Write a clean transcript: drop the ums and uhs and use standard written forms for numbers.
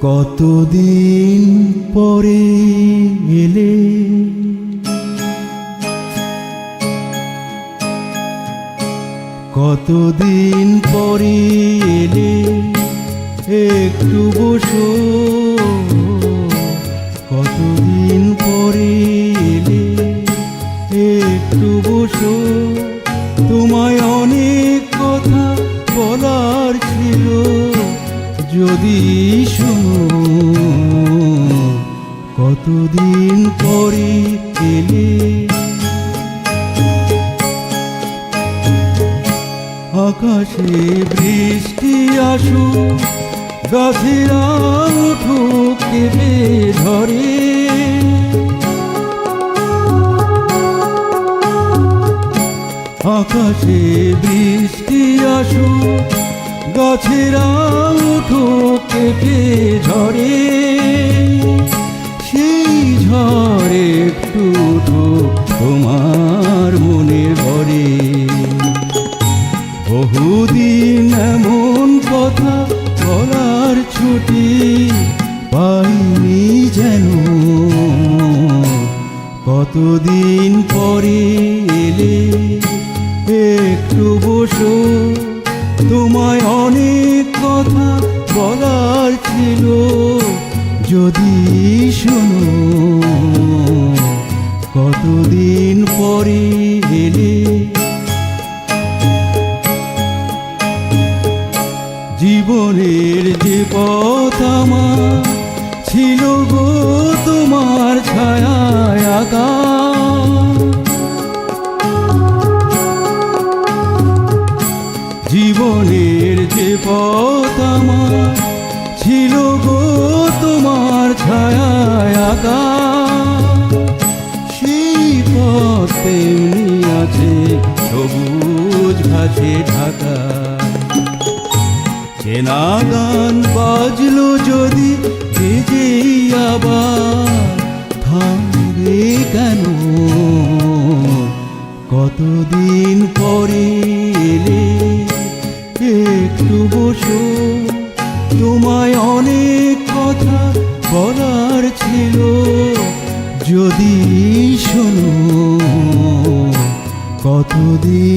কতদিন পরে এলে, কতদিন পরে এলে, একটু বসো। কতদিন পরে এলে, একটু বসো। তোমায় অনেক কথা বলার ছিল, যদি শোনো। কতদিন পরে এলে, আকাশে বৃষ্টি আসুক, গাছেরা উঠুক কেঁপে ধরে। আকাশে বৃষ্টি আসুক, গাছেরা উঠুক কেঁপে ঝরে। সেই ঝড়ে একটু উঠুক তোমার মনের ঘরে। বহুদিন এমন কথা বলার ছুটি পাইনি যেন। কতদিন পরে এলে, একটু বসো। তোমায় অনেক কথা বলার ছিল, যদি শোনো। কতদিন পরে এলে, জীবনের যে পথ আমার ছিল গো তোমার ছায়ায় আঁকা। জীবনের যে পথ আমার ছিল গো তোমার ছায়ায় আঁকা। সেই পথ তেমনি আছে সবুজ ঘাসে ঢাকা। চেনা গান বাজলো যদি বেজেই আবার, থামবে কেন? কতদিন পরে এলে, একটু বসো। তোমায় অনেক কথা বলার ছিল, যদি শোনো। কতদিন